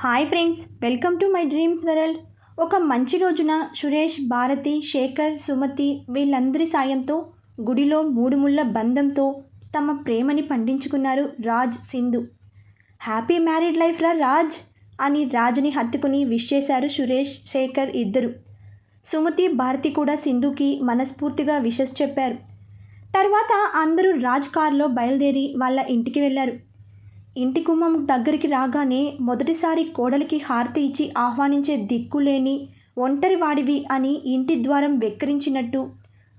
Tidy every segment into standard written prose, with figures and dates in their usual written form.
Hi friends, welcome to my dreams world. ఒక మంచి రోజున సురేష్, భారతి, శేఖర్, సుమతి వీళ్ళందరి సాయంతో గుడిలో మూడు ముళ్ళ బంధంతో తమ ప్రేమని పండించుకున్నారు Raj, Sindhu. Happy married life రా రాజ్ అని రాజ్ని హత్తుకుని విష్ చేశారు సురేష్, శేఖర్ ఇద్దరు. సుమతి, భారతి కూడా సింధుకి మనస్ఫూర్తిగా విషెస్ చెప్పారు. తర్వాత అందరూ రాజ్ కారులో బయలుదేరి వాళ్ళ ఇంటికి వెళ్ళారు. ఇంటి గుమ్మం దగ్గరికి రాగానే మొదటిసారి కోడలికి హారతి ఇచ్చి ఆహ్వానించే దిక్కులేని ఒంటరి వాడివి అని ఇంటి ద్వారం వెక్కిరించినట్టు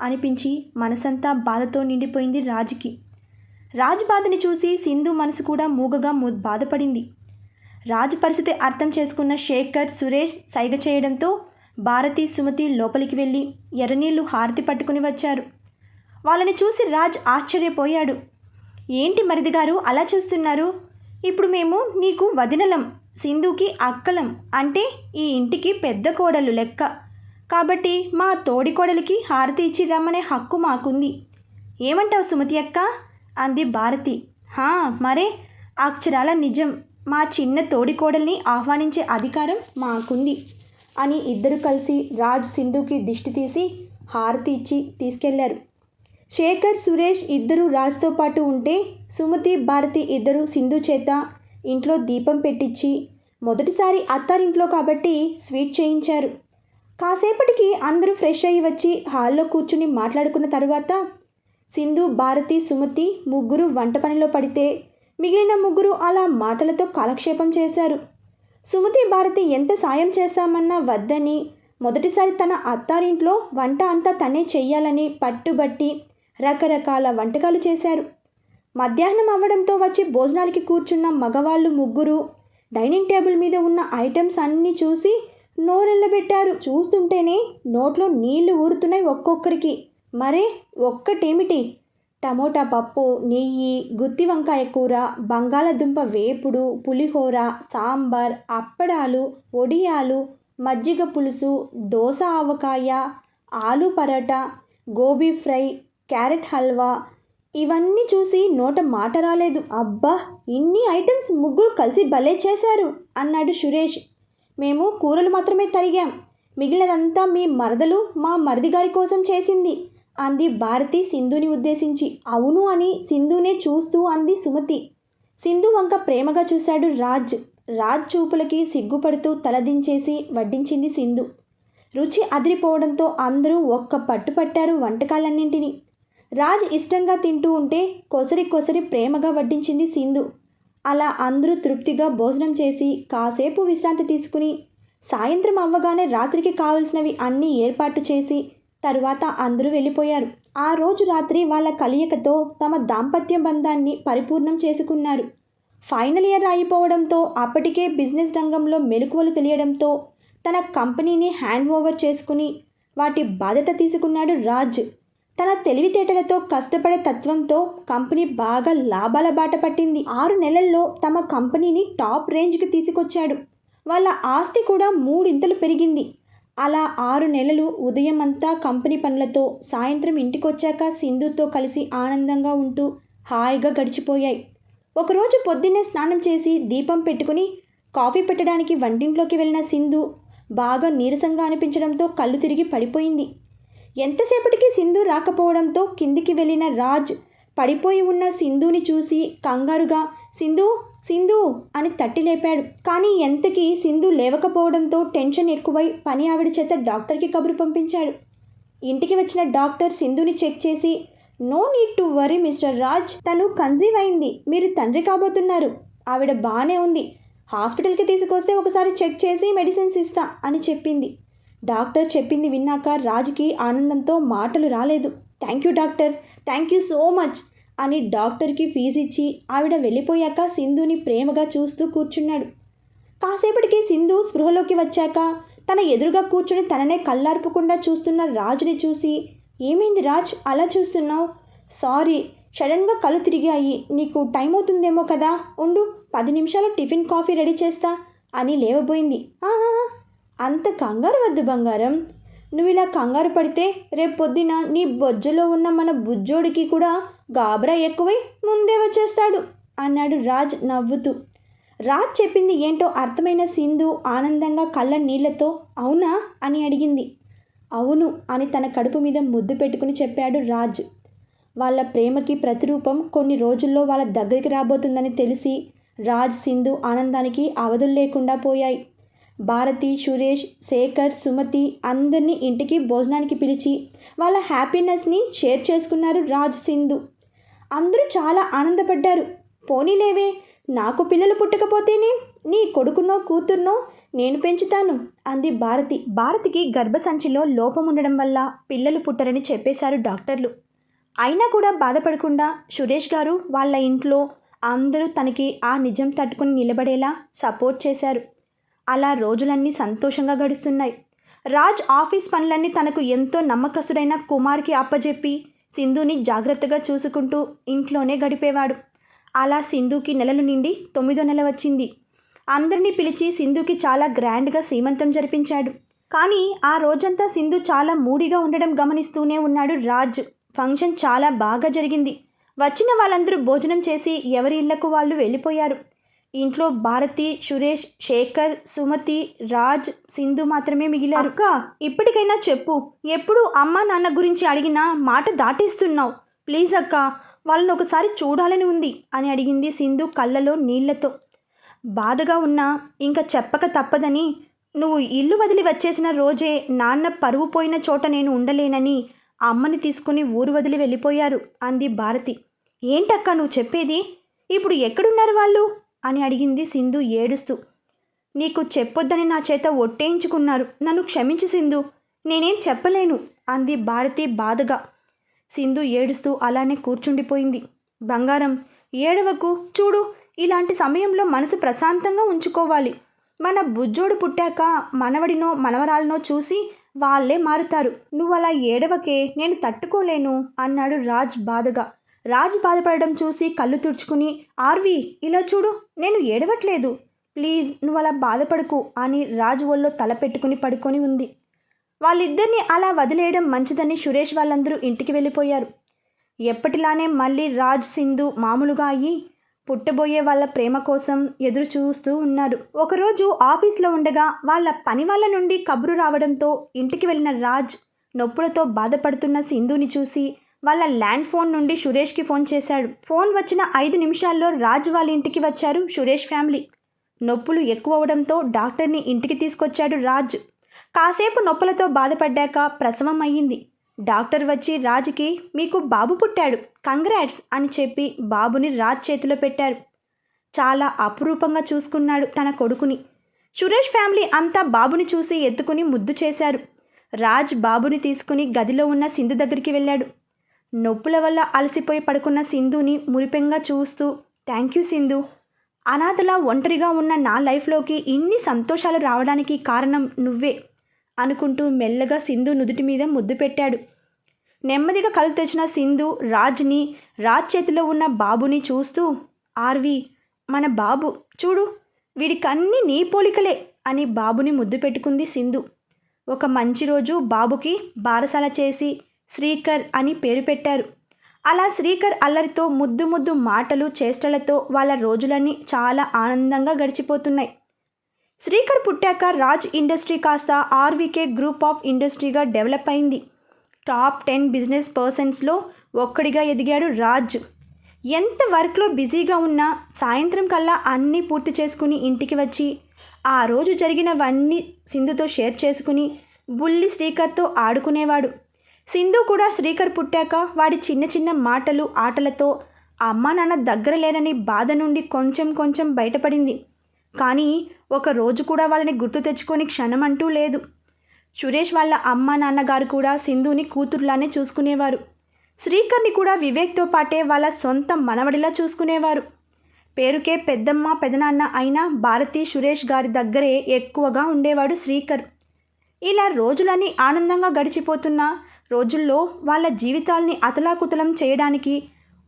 అనిపించి మనసంతా బాధతో నిండిపోయింది రాజ్కి. రాజ్ బాధని చూసి సింధు మనసు కూడా మూగగా బాధపడింది. రాజ్ పరిస్థితి అర్థం చేసుకున్న శేఖర్, సురేష్ సైగ చేయడంతో భారతి, సుమతి లోపలికి వెళ్ళి ఎర్రనీళ్లు హారతి పట్టుకుని వచ్చారు. వాళ్ళని చూసి రాజ్ ఆశ్చర్యపోయాడు. ఏంటి మరిది గారు అలా చూస్తున్నారు? ఇప్పుడు మేము నీకు వదినలం, సింధుకి అక్కలం, అంటే ఈ ఇంటికి పెద్ద కోడలు లెక్క. కాబట్టి మా తోడి కోడలికి హారతి ఇచ్చి రమ్మనే హక్కు మాకుంది. ఏమంటావు సుమతి అక్క అంది భారతి. మరే, అక్షరాల నిజం. మా చిన్న తోడి కోడల్ని ఆహ్వానించే అధికారం మాకుంది అని ఇద్దరు కలిసి రాజ్, సింధుకి దిష్టి తీసి హారతి ఇచ్చి తీసుకెళ్లారు. శేఖర్, సురేష్ ఇద్దరు రాజ్తో పాటు ఉంటే సుమతి, భారతి ఇద్దరు సింధు చేత ఇంట్లో దీపం పెట్టించి మొదటిసారి అత్తారింట్లో కాబట్టి స్వీట్ చేయించారు. కాసేపటికి అందరూ ఫ్రెష్ అయ్యి వచ్చి హాల్లో కూర్చుని మాట్లాడుకున్న తర్వాత సింధు, భారతి, సుమతి ముగ్గురు వంట పనిలో పడితే మిగిలిన ముగ్గురు అలా మాటలతో కాలక్షేపం చేశారు. సుమతి, భారతి ఎంత సాయం చేశామన్నా వద్దని మొదటిసారి తన అత్తారింట్లో వంట అంతా తనే చెయ్యాలని పట్టుబట్టి రకరకాల వంటకాలు చేశారు. మధ్యాహ్నం అవ్వడంతో వచ్చి భోజనాలకి కూర్చున్న మగవాళ్ళు ముగ్గురు డైనింగ్ టేబుల్ మీద ఉన్న ఐటమ్స్ అన్నీ చూసి నోరెళ్ళబెట్టారు. చూస్తుంటేనే నోట్లో నీళ్లు ఊరుతున్నాయి ఒక్కొక్కరికి. మరే ఒక్కటేమిటి, టమోటా పప్పు, నెయ్యి, గుత్తి వంకాయ కూర, బంగాళదుంప వేపుడు, పులిహోర, సాంబార్, అప్పడాలు, వడియాలు, మజ్జిగ పులుసు, దోస ఆవకాయ, ఆలు పరోటా, గోబీ ఫ్రై, క్యారెట్ హల్వా. ఇవన్నీ చూసి నోట మాట రాలేదు. అబ్బా, ఇన్ని ఐటమ్స్ ముగ్గురు కలిసి భలే చేశారు అన్నాడు సురేష్. మేము కూరలు మాత్రమే తరిగాం, మిగిలినదంతా మీ మరదలు మా మరిది గారి కోసం చేసింది అంది భారతి సింధుని ఉద్దేశించి. అవును అని సింధునే చూస్తూ అంది సుమతి. సింధు వంక ప్రేమగా చూశాడు రాజ్. రాజ్ చూపులకి సిగ్గుపడుతూ తలదించేసి వడ్డించింది సింధు. రుచి అదిరిపోవడంతో అందరూ ఒక్క పట్టు పట్టారు వంటకాలన్నింటినీ. రాజ్ ఇష్టంగా తింటూ ఉంటే కొసరి కొసరి ప్రేమగా వడ్డించింది సింధు. అలా అందరూ తృప్తిగా భోజనం చేసి కాసేపు విశ్రాంతి తీసుకుని సాయంత్రం అవ్వగానే రాత్రికి కావలసినవి అన్నీ ఏర్పాటు చేసి తరువాత అందరూ వెళ్ళిపోయారు. ఆ రోజు రాత్రి వాళ్ళ కలయికతో తమ దాంపత్య బంధాన్ని పరిపూర్ణం చేసుకున్నారు. ఫైనల్ ఇయర్ అయిపోవడంతో అప్పటికే బిజినెస్ రంగంలో మెలకువలు తెలియడంతో తన కంపెనీని హ్యాండ్ ఓవర్ చేసుకుని వాటి బాధ్యత తీసుకున్నాడు రాజ్. తన తెలివితేటలతో, కష్టపడే తత్వంతో కంపెనీ బాగా లాభాల బాట పట్టింది. 6 నెలల్లో తమ కంపెనీని టాప్ రేంజ్కి తీసుకొచ్చాడు. వాళ్ళ ఆస్తి కూడా 3 ఇంతలు పెరిగింది. అలా 6 నెలలు ఉదయం అంతా కంపెనీ పనులతో, సాయంత్రం ఇంటికొచ్చాక సింధుతో కలిసి ఆనందంగా ఉంటూ హాయిగా గడిచిపోయాయి. ఒకరోజు పొద్దున్నే స్నానం చేసి దీపం పెట్టుకుని కాఫీ పెట్టడానికి వంటింట్లోకి వెళ్ళిన సింధు బాగా నీరసంగా అనిపించడంతో కళ్ళు తిరిగి పడిపోయింది. ఎంతసేపటికి సింధు రాకపోవడంతో కిందికి వెళ్ళిన రాజ్ పడిపోయి ఉన్న సింధుని చూసి కంగారుగా సింధు సింధు అని తట్టి లేపాడు. కానీ ఎంతకీ సింధు లేవకపోవడంతో టెన్షన్ ఎక్కువై పని ఆవిడ చేత డాక్టర్కి కబురు పంపించాడు. ఇంటికి వచ్చిన డాక్టర్ సింధుని చెక్ చేసి, no need to worry mister Raj, తను కన్సీవ్ అయింది, మీరు తండ్రి కాబోతున్నారు, ఆవిడ బాగానే ఉంది, హాస్పిటల్కి తీసుకొస్తే ఒకసారి చెక్ చేసి మెడిసిన్స్ ఇస్తా అని చెప్పింది. డాక్టర్ చెప్పింది విన్నాక రాజ్కి ఆనందంతో మాటలు రాలేదు. Thank you doctor, thank you so much అని డాక్టర్కి ఫీజు ఇచ్చి ఆవిడ వెళ్ళిపోయాక సింధుని ప్రేమగా చూస్తూ కూర్చున్నాడు. కాసేపటికి సింధు స్పృహలోకి వచ్చాక తన ఎదురుగా కూర్చుని తననే కళ్ళార్పకుండా చూస్తున్న రాజుని చూసి, ఏమైంది రాజ్ అలా చూస్తున్నావు? సారీ, సడన్గా కళ్ళు తిరిగాయి, నీకు టైం అవుతుందేమో కదా, ఉండు 10 నిమిషాలు టిఫిన్ కాఫీ రెడీ చేస్తా అని లేవబోయింది. అంత కంగారు వద్దు బంగారం, నువ్వు ఇలా కంగారు పడితే రేపు పొద్దున నీ బొజ్జలో ఉన్న మన బుజ్జోడికి కూడా గాబరా ఎక్కువై ముందే వచ్చేస్తాడు అన్నాడు రాజ్ నవ్వుతూ. రాజ్ చెప్పింది ఏంటో అర్థమైన సింధు ఆనందంగా కళ్ళ నీళ్లతో అవునా అని అడిగింది. అవును అని తన కడుపు మీద ముద్దు పెట్టుకుని చెప్పాడు రాజ్. వాళ్ళ ప్రేమకి ప్రతిరూపం కొన్ని రోజుల్లో వాళ్ళ దగ్గరికి రాబోతుందని తెలిసి రాజ్ సింధు ఆనందానికి అవధులు లేకుండా పోయాయి. భారతి, సురేష్, శేఖర్, సుమతి అందరినీ ఇంటికి భోజనానికి పిలిచి వాళ్ళ హ్యాపీనెస్ని షేర్ చేసుకున్నారు రాజ్, సింధు. అందరూ చాలా ఆనందపడ్డారు. పోనీలేవే, నాకు పిల్లలు పుట్టకపోతేనే నీ కొడుకునో కూతుర్నో నేను పెంచుతాను అంది భారతి. భారతికి గర్భసంచిలో లోపం ఉండడం వల్ల పిల్లలు పుట్టరని చెప్పేశారు డాక్టర్లు. అయినా కూడా బాధపడకుండా సురేష్ గారు వాళ్ళ ఇంట్లో అందరూ తనకి ఆ నిజం తట్టుకుని నిలబడేలా సపోర్ట్ చేశారు. అలా రోజులన్నీ సంతోషంగా గడుస్తున్నాయి. రాజ్ ఆఫీస్ పనులన్నీ తనకు ఎంతో నమ్మకస్తుడైన కుమార్కి అప్పజెప్పి సింధుని జాగ్రత్తగా చూసుకుంటూ ఇంట్లోనే గడిపేవాడు. అలా సింధుకి నెలలు నిండి 9వ నెల వచ్చింది. అందరినీ పిలిచి సింధుకి చాలా గ్రాండ్గా సీమంతం జరిపించాడు. కానీ ఆ రోజంతా సింధు చాలా మూడీగా ఉండడం గమనిస్తూనే ఉన్నాడు రాజ్. ఫంక్షన్ చాలా బాగా జరిగింది. వచ్చిన వాళ్ళందరూ భోజనం చేసి ఎవరి ఇళ్లకు వాళ్ళు వెళ్ళిపోయారు. ఇంట్లో భారతి, సురేష్, శేఖర్, సుమతి, రాజ్, సింధు మాత్రమే మిగిలారు. అక్క, ఇప్పటికైనా చెప్పు, ఎప్పుడు అమ్మా నాన్న గురించి అడిగినా మాట దాటేస్తున్నావు. ప్లీజ్ అక్క, వాళ్ళని ఒకసారి చూడాలని ఉంది అని అడిగింది సింధు కళ్ళలో నీళ్లతో. బాధగా ఉన్నా ఇంకా చెప్పక తప్పదని, నువ్వు ఇల్లు వదిలి వచ్చేసిన రోజే నాన్న పరువు పోయిన చోట నేను ఉండలేనని అమ్మని తీసుకుని ఊరు వదిలి వెళ్ళిపోయారు అంది భారతి. ఏంటక్క నువ్వు చెప్పేది? ఇప్పుడు ఎక్కడున్నారు వాళ్ళు అని అడిగింది సింధు ఏడుస్తూ. నీకు చెప్పొద్దని నా చేత ఒట్టేయించుకున్నారు. నన్ను క్షమించు సింధు, నేనేం చెప్పలేను అంది భారతి బాధగా. సింధు ఏడుస్తూ అలానే కూర్చుండిపోయింది. బంగారం, ఏడవకు. చూడు, ఇలాంటి సమయంలో మనసు ప్రశాంతంగా ఉంచుకోవాలి. మన బుజ్జోడు పుట్టాక మనవడినో మనవరాలనో చూసి వాళ్ళే మారుతారు. నువ్వు అలా ఏడవకే, నేను తట్టుకోలేను అన్నాడు రాజ్ బాధగా. రాజ్ బాధపడడం చూసి కళ్ళు తుడుచుకుని, ఆర్వి ఇలా చూడు, నేను ఏడవట్లేదు, ప్లీజ్ నువ్వు అలా బాధపడకు అని రాజ్ ఒళ్ళో తల పెట్టుకుని పడుకొని ఉంది. వాళ్ళిద్దరిని అలా వదిలేయడం మంచిదని సురేష్ వాళ్ళందరూ ఇంటికి వెళ్ళిపోయారు. ఎప్పటిలానే మళ్ళీ రాజ్, సింధు మామూలుగా అయ్యి పుట్టబోయే వాళ్ళ ప్రేమ కోసం ఎదురు చూస్తూ ఉన్నారు. ఒకరోజు ఆఫీస్లో ఉండగా వాళ్ళ పని వాళ్ళ నుండి కబురు రావడంతో ఇంటికి వెళ్ళిన రాజ్ నొప్పులతో బాధపడుతున్న సింధుని చూసి వాళ్ళ ల్యాండ్ ఫోన్ నుండి సురేష్కి ఫోన్ చేశాడు. ఫోన్ వచ్చిన 5 నిమిషాల్లో రాజ్ వాళ్ళ ఇంటికి వచ్చారు సురేష్ ఫ్యామిలీ. నొప్పులు ఎక్కువ అవడంతో డాక్టర్ని ఇంటికి తీసుకొచ్చాడు రాజ్. కాసేపు నొప్పులతో బాధపడ్డాక ప్రసవం అయ్యింది. డాక్టర్ వచ్చి రాజ్కి మీకు బాబు పుట్టాడు, కంగ్రాట్స్ అని చెప్పి బాబుని రాజ్ చేతిలో పెట్టారు. చాలా అపురూపంగా చూసుకున్నాడు తన కొడుకుని. సురేష్ ఫ్యామిలీ అంతా బాబుని చూసి ఎత్తుకుని ముద్దు చేశారు. రాజ్ బాబుని తీసుకుని గదిలో ఉన్న సింధు దగ్గరికి వెళ్ళాడు. నొప్పుల వల్ల అలసిపోయి పడుకున్న సింధుని మురిపెంగా చూస్తూ, థ్యాంక్ యూ సింధు, అనాథలా ఒంటరిగా ఉన్న నా లైఫ్లోకి ఇన్ని సంతోషాలు రావడానికి కారణం నువ్వే అనుకుంటూ మెల్లగా సింధు నుదుటి మీద ముద్దు పెట్టాడు. నెమ్మదిగా కళ్ళు తెచ్చిన సింధు రాజ్ చేతిలో ఉన్న బాబుని చూస్తూ, ఆర్వి మన బాబు చూడు, వీడికన్నీ నీ పోలికలే అని బాబుని ముద్దు పెట్టుకుంది సింధు. ఒక మంచి రోజు బాబుకి బారసాల చేసి శ్రీకర్ అని పేరు పెట్టారు. అలా శ్రీకర్ అల్లరితో ముద్దు ముద్దు మాటలు చేష్టలతో వాళ్ళ రోజులన్నీ చాలా ఆనందంగా గడిచిపోతున్నాయి. శ్రీకర్ పుట్టాక రాజ్ ఇండస్ట్రీ కాస్త ఆర్వీకే గ్రూప్ ఆఫ్ ఇండస్ట్రీగా డెవలప్ అయింది. టాప్ 10 బిజినెస్ పర్సన్స్లో ఒక్కడిగా ఎదిగాడు రాజ్. ఎంత వర్క్లో బిజీగా ఉన్నా సాయంత్రం కల్లా అన్నీ పూర్తి చేసుకుని ఇంటికి వచ్చి ఆ రోజు జరిగినవన్నీ సింధుతో షేర్ చేసుకుని బుల్లి శ్రీకర్తో ఆడుకునేవాడు. సింధు కూడా శ్రీకర్ పుట్టాక వాడి చిన్న చిన్న మాటలు ఆటలతో అమ్మా నాన్న దగ్గర లేరని బాధ నుండి కొంచెం కొంచెం బయటపడింది. కానీ ఒక రోజు కూడా వాళ్ళని గుర్తు తెచ్చుకొని క్షణం అంటూ లేదు. సురేష్ వాళ్ళ అమ్మా నాన్నగారు కూడా సింధుని కూతురులానే చూసుకునేవారు. శ్రీకర్ని కూడా వివేక్తో పాటే వాళ్ళ సొంత మనవడిలా చూసుకునేవారు. పేరుకే పెద్దమ్మ పెదనాన్న అయిన భారతి, సురేష్ గారి దగ్గరే ఎక్కువగా ఉండేవాడు శ్రీకర్. ఇలా రోజులన్నీ ఆనందంగా గడిచిపోతున్న రోజుల్లో వాళ్ళ జీవితాల్ని అతలాకుతలం చేయడానికి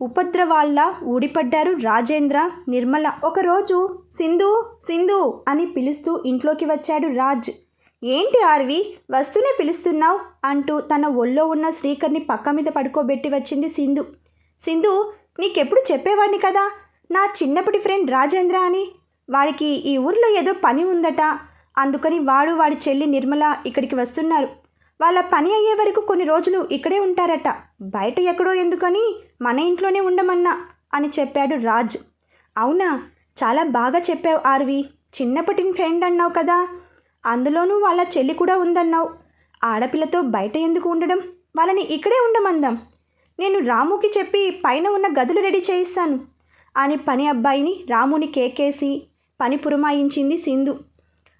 ఉపద్రవాల్లా ఊడిపడ్డారు రాజేంద్ర, నిర్మల. ఒకరోజు సింధు సింధు అని పిలుస్తూ ఇంట్లోకి వచ్చాడు రాజ్. ఏంటి ఆర్వి, వస్తూనే పిలుస్తున్నావు అంటూ తన ఒళ్ళో ఉన్న శ్రీకర్ని పక్క మీద పడుకోబెట్టి వచ్చింది సింధు. సింధు, నీకెప్పుడు చెప్పేవాడిని కదా నా చిన్నప్పటి ఫ్రెండ్ రాజేంద్ర అని. వాడికి ఈ ఊర్లో ఏదో పని ఉందట, అందుకని వాడి చెల్లి నిర్మల ఇక్కడికి వస్తున్నారు. వాళ్ళ పని అయ్యే వరకు కొన్ని రోజులు ఇక్కడే ఉంటారట. బయట ఎక్కడో ఎందుకని మన ఇంట్లోనే ఉండమన్నా అని చెప్పాడు రాజ్. అవునా, చాలా బాగా చెప్పావు ఆర్వి. చిన్నప్పటి ఫ్రెండ్ అన్నావు కదా, అందులోనూ వాళ్ళ చెల్లి కూడా ఉందన్నావు. ఆడపిల్లతో బయట ఎందుకు ఉండడం, వాళ్ళని ఇక్కడే ఉండమందాం. నేను రాముకి చెప్పి పైన ఉన్న గదులు రెడీ చేయిస్తాను అని పని అబ్బాయిని రాముని కేకేసి పని పురమాయించింది సింధు.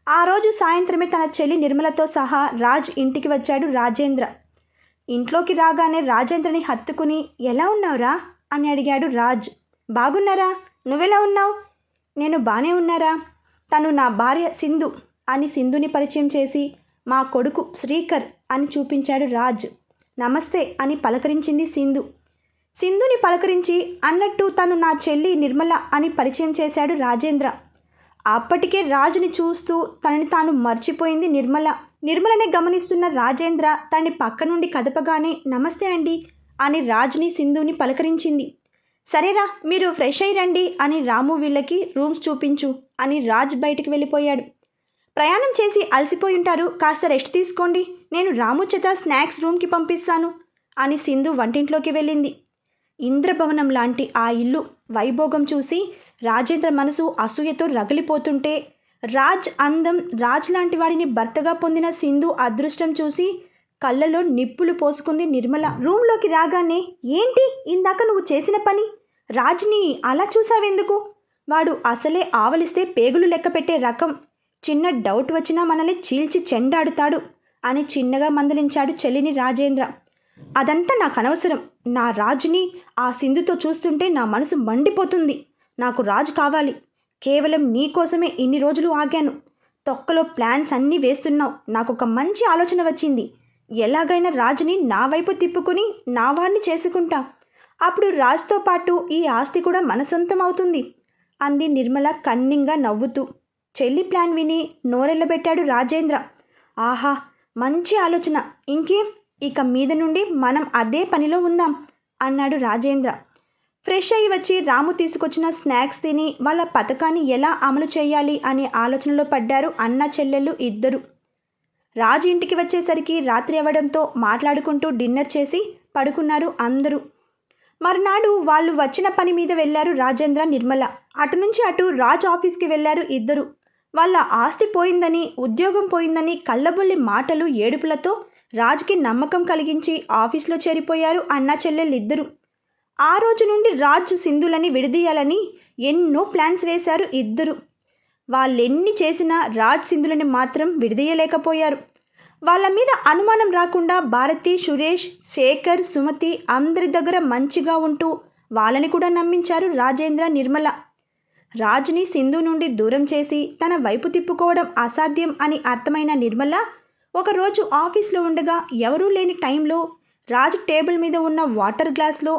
ఆ రోజు సాయంత్రమే తన చెల్లి నిర్మలతో సహా రాజ్ ఇంటికి వచ్చాడు రాజేంద్ర. ఇంట్లోకి రాగానే రాజేంద్రని హత్తుకుని ఎలా ఉన్నావురా అని అడిగాడు రాజ్. బాగున్నారా, నువ్వెలా ఉన్నావు? నేను బానే ఉన్నారా. తను నా భార్య సింధు అని సింధుని పరిచయం చేసి మా కొడుకు శ్రీకర్ అని చూపించాడు రాజ్. నమస్తే అని పలకరించింది సింధు. సింధుని పలకరించి అన్నట్టు తను నా చెల్లి నిర్మల అని పరిచయం చేశాడు రాజేంద్ర. అప్పటికే రాజుని చూస్తూ తనని తాను మర్చిపోయింది నిర్మల. నిర్మలని గమనిస్తున్న రాజేంద్ర తనని పక్క నుండి కదపగానే నమస్తే అండి అని రాజ్ని సింధుని పలకరించింది. సరేరా, మీరు ఫ్రెష్ అయ్యి రండి అని రాము వీళ్ళకి రూమ్స్ చూపించు అని రాజ్ బయటికి వెళ్ళిపోయాడు. ప్రయాణం చేసి అలసిపోయి ఉంటారు, కాస్త రెస్ట్ తీసుకోండి, నేను రాము చేత స్నాక్స్ రూమ్కి పంపిస్తాను అని సింధు వంటింట్లోకి వెళ్ళింది. ఇంద్రభవనం లాంటి ఆ ఇల్లు వైభోగం చూసి రాజేంద్ర మనసు అసూయతో రగిలిపోతుంటే, రాజ్ అందం, రాజ్ లాంటి వాడిని భర్తగా పొందిన సింధు అదృష్టం చూసి కళ్ళలో నిప్పులు పోసుకుంది నిర్మల. రూమ్లోకి రాగానే ఏంటి ఇందాక నువ్వు చేసిన పని, రాజ్ని అలా చూసావెందుకు? వాడు అసలే ఆవలిస్తే పేగులు లెక్క పెట్టే రకం, చిన్న డౌట్ వచ్చినా మనల్ని చీల్చి చెండాడుతాడు అని చిన్నగా మందలించాడు చెల్లిని రాజేంద్ర. అదంతా నాకు అనవసరం. నా రాజుని ఆ సింధుతో చూస్తుంటే నా మనసు మండిపోతుంది. నాకు రాజు కావాలి. కేవలం నీ కోసమే ఇన్ని రోజులు ఆగాను. తొక్కలో ప్లాన్స్ అన్నీ వేస్తున్నావు. నాకు ఒక మంచి ఆలోచన వచ్చింది. ఎలాగైనా రాజుని నా వైపు తిప్పుకుని నా వాడిని చేసుకుంటా. అప్పుడు రాజుతో పాటు ఈ ఆస్తి కూడా మన సొంతం అవుతుంది అంది నిర్మల కన్నింగా నవ్వుతూ. చెల్లి ప్లాన్ విని నోరెళ్ళబెట్టాడు రాజేంద్ర. ఆహా, మంచి ఆలోచన. ఇంకేం, ఇక మీద నుండి మనం అదే పనిలో ఉందాం అన్నాడు రాజేంద్ర. ఫ్రెష్ అయ్యి వచ్చి రాము తీసుకొచ్చిన స్నాక్స్ తిని వాళ్ళ పథకాన్ని ఎలా అమలు చేయాలి అనే ఆలోచనలో పడ్డారు అన్న చెల్లెళ్ళు ఇద్దరు. రాజు ఇంటికి వచ్చేసరికి రాత్రి అవ్వడంతో మాట్లాడుకుంటూ డిన్నర్ చేసి పడుకున్నారు అందరూ. మరునాడు వాళ్ళు వచ్చిన పని మీద వెళ్ళారు రాజేంద్ర, నిర్మల. అటు నుంచి అటు రాజ్ ఆఫీస్కి వెళ్ళారు ఇద్దరు. వాళ్ళ ఆస్తి పోయిందని, ఉద్యోగం పోయిందని కళ్ళబొల్లి మాటలు, ఏడుపులతో రాజ్కి నమ్మకం కలిగించి ఆఫీస్లో చేరిపోయారు అన్న చెల్లెళ్ళిద్దరూ. ఆ రోజు నుండి రాజ్ సింధులని విడదీయాలని ఎన్నో ప్లాన్స్ వేశారు ఇద్దరు. వాళ్ళెన్ని చేసినా రాజ్ సింధులని మాత్రం విడదీయలేకపోయారు. వాళ్ళ మీద అనుమానం రాకుండా భారతి, సురేష్, శేఖర్, సుమతి అందరి దగ్గర మంచిగా ఉంటూ వాళ్ళని కూడా నమ్మించారు రాజేంద్ర, నిర్మల. రాజ్ని సింధు నుండి దూరం చేసి తన వైపు తిప్పుకోవడం అసాధ్యం అని అర్థమైన నిర్మల ఒకరోజు ఆఫీస్లో ఉండగా ఎవరూ లేని టైంలో రాజు టేబుల్ మీద ఉన్న వాటర్ గ్లాస్లో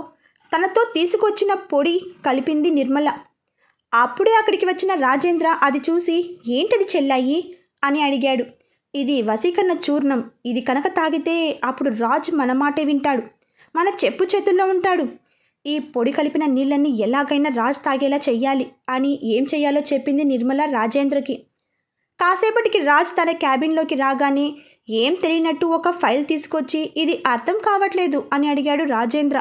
తనతో తీసుకొచ్చిన పొడి కలిపింది నిర్మల. అప్పుడే అక్కడికి వచ్చిన రాజేంద్ర అది చూసి ఏంటిది చెల్లాయి అని అడిగాడు. ఇది వశీకరణ చూర్ణం. ఇది కనుక తాగితే అప్పుడు రాజు మన మాటే వింటాడు, మన చెప్పు చేతుల్లో ఉంటాడు. ఈ పొడి కలిపిన నీళ్ళని ఎలాగైనా రాజ్ తాగేలా చెయ్యాలి అని ఏం చెయ్యాలో చెప్పింది నిర్మల రాజేంద్రకి. కాసేపటికి రాజ్ తన క్యాబిన్లోకి రాగానే ఏం తెలియనట్టు ఒక ఫైల్ తీసుకొచ్చి ఇది అర్థం కావట్లేదు అని అడిగాడు రాజేంద్ర.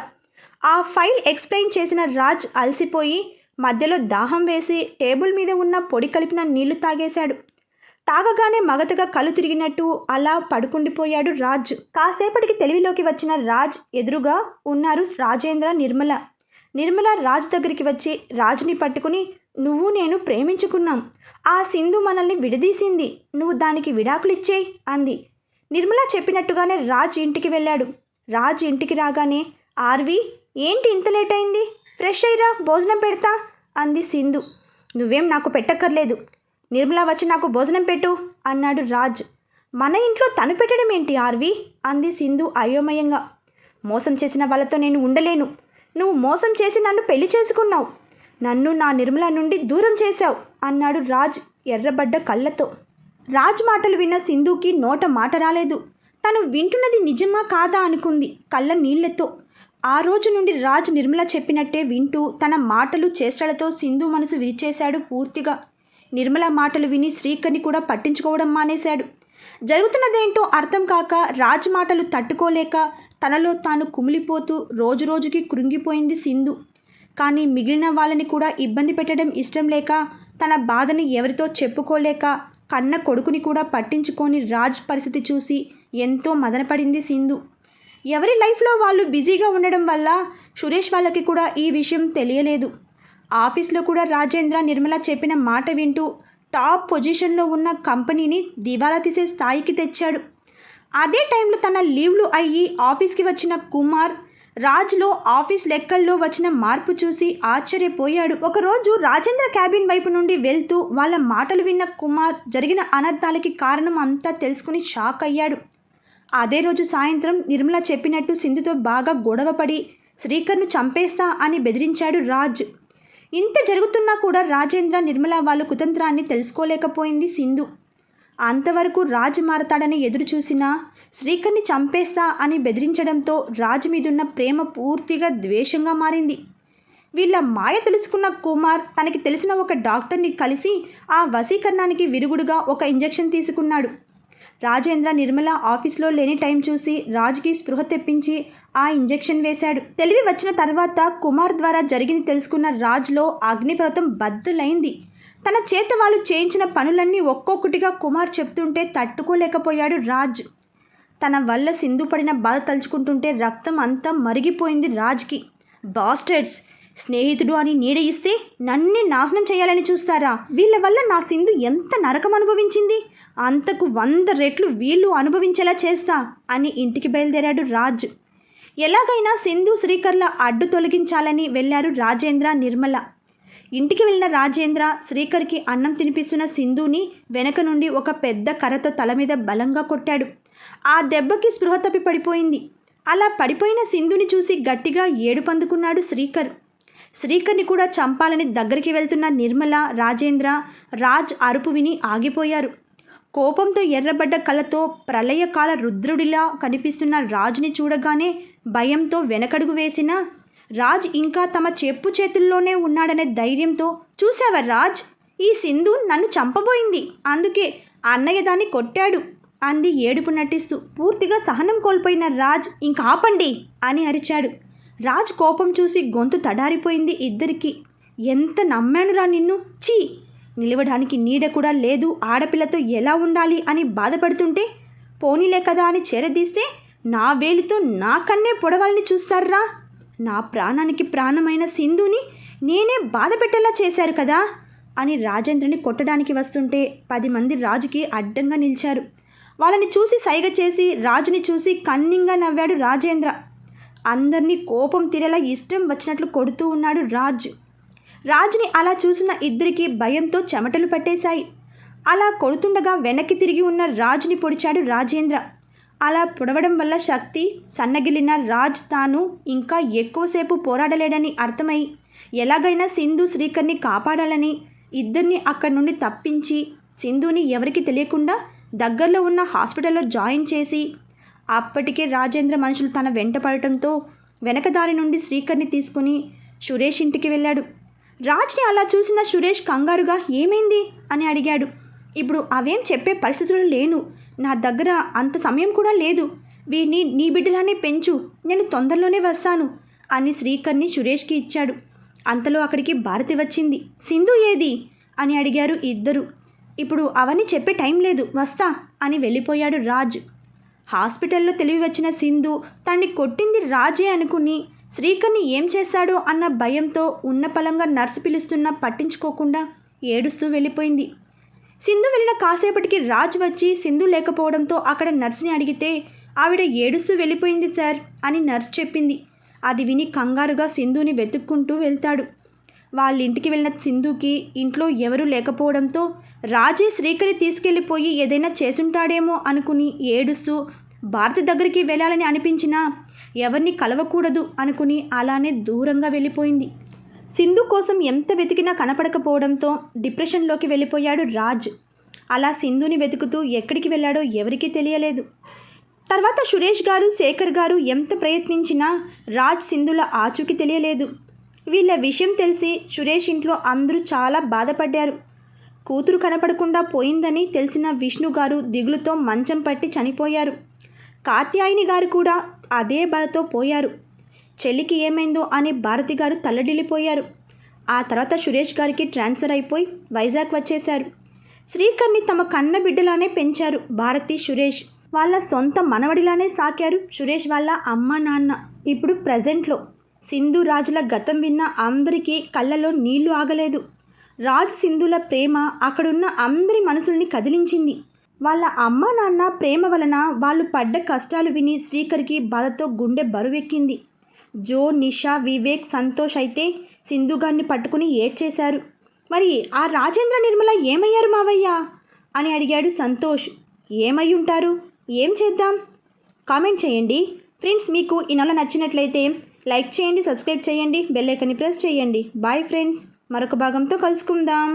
ఆ ఫైల్ ఎక్స్ప్లెయిన్ చేసిన రాజ్ అలసిపోయి మధ్యలో దాహం వేసి టేబుల్ మీద ఉన్న పొడి కలిపిన నీళ్లు తాగేశాడు. తాగగానే మగతగా కళ్ళు తిరిగినట్టు అలా పడుకుండిపోయాడు రాజ్. కాసేపటికి తెలివిలోకి వచ్చిన రాజ్ ఎదురుగా ఉన్నారు రాజేంద్ర, నిర్మల. నిర్మల రాజ్ దగ్గరికి వచ్చి రాజ్ని పట్టుకుని, నువ్వు నేను ప్రేమించుకున్నాం, ఆ సింధు మనల్ని విడదీసింది, నువ్వు దానికి విడాకులిచ్చేయి అంది. నిర్మల చెప్పినట్టుగానే రాజ్ ఇంటికి వెళ్ళాడు. రాజ్ ఇంటికి రాగానే, ఆర్వి ఏంటి ఇంత లేట్ అయింది, ఫ్రెష్ అయ్యిరా, భోజనం పెడతా అంది సింధు. నువ్వేం నాకు పెట్టక్కర్లేదు, నిర్మల వచ్చి నాకు భోజనం పెట్టు అన్నాడు రాజ్. మన ఇంట్లో తను పెట్టడం ఏంటి ఆర్వి అంది సింధు అయోమయంగా. మోసం చేసిన వాళ్ళతో నేను ఉండలేను. నువ్వు మోసం చేసి నన్ను పెళ్లి చేసుకున్నావు, నన్ను నా నిర్మల నుండి దూరం చేశావు అన్నాడు రాజ్ ఎర్రబడ్డ కళ్ళతో. రాజ్ మాటలు విన్న సింధుకి నోట మాట రాలేదు. తను వింటున్నది నిజమా కాదా అనుకుంది కళ్ళ నీళ్లతో. ఆ రోజు నుండి రాజ్ నిర్మల చెప్పినట్టే వింటూ తన మాటలు చేష్టలతో సింధు మనసు విరిచేశాడు పూర్తిగా. నిర్మల మాటలు విని శ్రీకర్ని కూడా పట్టించుకోవడం మానేశాడు. జరుగుతున్నదేంటో అర్థం కాక రాజ్ మాటలు తట్టుకోలేక తనలో తాను కుమిలిపోతూ రోజురోజుకి కృంగిపోయింది సింధు. కానీ మిగిలిన వాళ్ళని కూడా ఇబ్బంది పెట్టడం ఇష్టం లేక తన బాధని ఎవరితో చెప్పుకోలేక కన్న కొడుకుని కూడా పట్టించుకొని రాజ్ పరిస్థితి చూసి ఎంతో మదనపడింది సింధు. ఎవరి లైఫ్లో వాళ్ళు బిజీగా ఉండడం వల్ల సురేష్ వాళ్ళకి కూడా ఈ విషయం తెలియలేదు. ఆఫీస్లో కూడా రాజేంద్ర నిర్మల చెప్పిన మాట వింటూ టాప్ పొజిషన్లో ఉన్న కంపెనీని దివాలా తీసే స్థాయికి తెచ్చాడు. అదే టైంలో తన లీవ్లు అయ్యి ఆఫీస్కి వచ్చిన కుమార్ రాజ్లో ఆఫీస్ లెక్కల్లో వచ్చిన మార్పు చూసి ఆశ్చర్యపోయాడు. ఒకరోజు రాజేంద్ర క్యాబిన్ వైపు నుండి వెళ్తూ వాళ్ళ మాటలు విన్న కుమార్ జరిగిన అనర్థాలకి కారణం అంతా తెలుసుకుని షాక్ అయ్యాడు. అదే రోజు సాయంత్రం నిర్మల చెప్పినట్టు సింధుతో బాగా గొడవపడి శ్రీకర్ను చంపేస్తా అని బెదిరించాడు రాజ్. ఇంత జరుగుతున్నా కూడా రాజేంద్ర నిర్మల వాళ్ళ కుతంత్రాన్ని తెలుసుకోలేకపోయింది సింధు. అంతవరకు రాజ్ మారతాడని ఎదురు చూసినా శ్రీకర్ని చంపేస్తా అని బెదిరించడంతో రాజ్ మీదున్న ప్రేమ పూర్తిగా ద్వేషంగా మారింది. వీళ్ళ మాయ తెలుసుకున్న కుమార్ తనకి తెలిసిన ఒక డాక్టర్ని కలిసి ఆ వశీకరణానికి విరుగుడుగా ఒక ఇంజెక్షన్ తీసుకున్నాడు. రాజేంద్ర నిర్మల ఆఫీస్లో లేని టైం చూసి రాజ్కి స్పృహ తెప్పించి ఆ ఇంజెక్షన్ వేశాడు. తెలివి వచ్చిన తర్వాత కుమార్ ద్వారా జరిగింది తెలుసుకున్న రాజ్లో అగ్నిపర్వతం బద్దలైంది. తన చేత వాళ్ళు చేయించిన పనులన్నీ ఒక్కొక్కటిగా కుమార్ చెప్తుంటే తట్టుకోలేకపోయాడు రాజ్. తన వల్ల సింధు పడిన బాధ తలుచుకుంటుంటే రక్తం అంతా మరిగిపోయింది రాజ్కి. బాస్టర్డ్స్, స్నేహితుడు అని నీడ ఇస్తే నన్ను నాశనం చేయాలని చూస్తారా? వీళ్ళ వల్ల నా సింధు ఎంత నరకం అనుభవించింది, అంతకు 100 రెట్లు వీళ్ళు అనుభవించేలా చేస్తా అని ఇంటికి బయలుదేరాడు రాజ్. ఎలాగైనా సింధు శ్రీకర్ల అడ్డు తొలగించాలని వెళ్ళారు రాజేంద్ర నిర్మల. ఇంటికి వెళ్ళిన రాజేంద్ర శ్రీకర్కి అన్నం తినిపిస్తున్న సింధుని వెనక నుండి ఒక పెద్ద కర్రతో తల మీద బలంగా కొట్టాడు. ఆ దెబ్బకి స్పృహ తప్పి పడిపోయింది. అలా పడిపోయిన సింధుని చూసి గట్టిగా ఏడుపందుకున్నాడు శ్రీకర్. శ్రీకర్ని కూడా చంపాలని దగ్గరికి వెళ్తున్న నిర్మల, రాజేంద్ర, రాజ్ అరుపు విని ఆగిపోయారు. కోపంతో ఎర్రబడ్డ కళ్ళతో ప్రళయకాల రుద్రుడిలా కనిపిస్తున్న రాజ్ని చూడగానే భయంతో వెనకడుగు వేసిన రాజ్ ఇంకా తమ చెప్పు చేతుల్లోనే ఉన్నాడనే ధైర్యంతో, చూసావా రాజ్, ఈ సింధు నన్ను చంపబోయింది, అందుకే అన్నయ్య దాన్ని కొట్టాడు అంది ఏడుపు నటిస్తూ. పూర్తిగా సహనం కోల్పోయిన రాజ్, ఇంకా ఆపండి అని అరిచాడు. రాజ్ కోపం చూసి గొంతు తడారిపోయింది ఇద్దరికి. ఎంత నమ్మానురా నిన్ను, చీ, నిలవడానికి నీడ కూడా లేదు, ఆడపిల్లతో ఎలా ఉండాలి అని బాధపడుతుంటే పోనీలే కదా అని చేరదీస్తే నా వేలితో నా కన్నే పొడవాలని చూస్తారా? నా ప్రాణానికి ప్రాణమైన సింధుని నేనే బాధ పెట్టేలా చేశారు కదా అని రాజేంద్రని కొట్టడానికి వస్తుంటే 10 మంది రాజుకి అడ్డంగా నిలిచారు. వాళ్ళని చూసి సైగ చేసి రాజుని చూసి కన్నింగా నవ్వాడు రాజేంద్ర. అందరినీ కోపం తీరేలా ఇష్టం వచ్చినట్లు కొడుతూ ఉన్నాడు రాజ్. రాజుని అలా చూసిన ఇద్దరికి భయంతో చెమటలు పట్టేశాయి. అలా కొడుతుండగా వెనక్కి తిరిగి ఉన్న రాజుని పొడిచాడు రాజేంద్ర. అలా పొడవడం వల్ల శక్తి సన్నగిలిన రాజ్ తాను ఇంకా ఎక్కువసేపు పోరాడలేడని అర్థమై ఎలాగైనా సింధు శ్రీకర్ని కాపాడాలని ఇద్దరిని అక్కడి నుండి తప్పించి సింధుని ఎవరికి తెలియకుండా దగ్గరలో ఉన్న హాస్పిటల్లో జాయిన్ చేసి, అప్పటికే రాజేంద్ర మనుషులు తన వెంట పడటంతో వెనకదారి నుండి శ్రీకర్ని తీసుకుని సురేష్ ఇంటికి వెళ్ళాడు. రాజ్ని అలా చూసిన సురేష్ కంగారుగా ఏమైంది అని అడిగాడు. ఇప్పుడు అవేం చెప్పే పరిస్థితుల్లో లేను, నా దగ్గర అంత సమయం కూడా లేదు, వీడిని నీ బిడ్డలానే పెంచు, నేను తొందరలోనే వస్తాను అని శ్రీకర్ని సురేష్కి ఇచ్చాడు. అంతలో అక్కడికి భారతి వచ్చింది. సింధు ఏది అని అడిగారు ఇద్దరు. ఇప్పుడు అవన్నీ చెప్పే టైం లేదు, వస్తా అని వెళ్ళిపోయాడు రాజ్. హాస్పిటల్లో తెలివి వచ్చిన సింధు తన్ని కొట్టింది రాజే అనుకుని శ్రీకర్ని ఏం చేస్తాడో అన్న భయంతో ఉన్న పలంగా నర్సు పిలుస్తున్నా పట్టించుకోకుండా ఏడుస్తూ వెళ్ళిపోయింది. సింధు వెళ్ళిన కాసేపటికి రాజ్ వచ్చి సింధు లేకపోవడంతో అక్కడ నర్సుని అడిగితే ఆవిడ ఏడుస్తూ వెళ్ళిపోయింది సార్ అని నర్సు చెప్పింది. అది విని కంగారుగా సింధుని వెతుక్కుంటూ వెళ్తాడు. వాళ్ళ ఇంటికి వెళ్ళిన సింధుకి ఇంట్లో ఎవరూ లేకపోవడంతో రాజే శ్రీకర్ని తీసుకెళ్ళిపోయి ఏదైనా చేసుంటాడేమో అనుకుని ఏడుస్తూ భారతి దగ్గరికి వెళ్ళాలని అనిపించినా ఎవరిని కలవకూడదు అనుకుని అలానే దూరంగా వెళ్ళిపోయింది. సింధు కోసం ఎంత వెతికినా కనపడకపోవడంతో డిప్రెషన్లోకి వెళ్ళిపోయాడు రాజ్. అలా సింధుని వెతుకుతూ ఎక్కడికి వెళ్ళాడో ఎవరికీ తెలియలేదు. తర్వాత సురేష్ గారు, శేఖర్ గారు ఎంత ప్రయత్నించినా రాజ్ సింధుల ఆచూకీ తెలియలేదు. వీళ్ళ విషయం తెలిసి సురేష్ ఇంట్లో అందరూ చాలా బాధపడ్డారు. కూతురు కనపడకుండా పోయిందని తెలిసిన విష్ణు గారు దిగులుతో మంచం పట్టి చనిపోయారు. కాత్యాయని గారు కూడా అదే బాధతో పోయారు. చెల్లికి ఏమైందో అని భారతి గారు తల్లడిల్లిపోయారు. ఆ తర్వాత సురేష్ గారికి ట్రాన్స్ఫర్ అయిపోయి వైజాగ్ వచ్చేశారు. శ్రీకర్ని తమ కన్న బిడ్డలానే పెంచారు భారతి, సురేష్. వాళ్ళ సొంత మనవడిలానే సాకారు సురేష్ వాళ్ళ అమ్మ నాన్న. ఇప్పుడు ప్రజెంట్లో సింధు రాజుల గతం విన్న అందరికీ కళ్ళలో నీళ్లు ఆగలేదు. రాజు సింధుల ప్రేమ అక్కడున్న అందరి మనసుల్ని కదిలించింది. వాళ్ళ అమ్మ నాన్న ప్రేమ వలన వాళ్ళు పడ్డ కష్టాలు విని శ్రీకర్కి బాధతో గుండె బరువెక్కింది. జో, నిషా, వివేక్, సంతోష్ అయితే సింధు గారిని పట్టుకుని ఏడ్చేశారు. మరి ఆ రాజేంద్ర, నిర్మల ఏమయ్యారు మావయ్య అని అడిగాడు సంతోష్. ఏమై ఉంటారు, ఏం చేద్దాం? కామెంట్ చేయండి ఫ్రెండ్స్. మీకు ఈ నవల నచ్చినట్లయితే లైక్ చేయండి, సబ్స్క్రైబ్ చేయండి, బెల్ ఐకాన్ని ప్రెస్ చేయండి. బాయ్ ఫ్రెండ్స్, మరొక భాగంతో కలుసుకుందాం.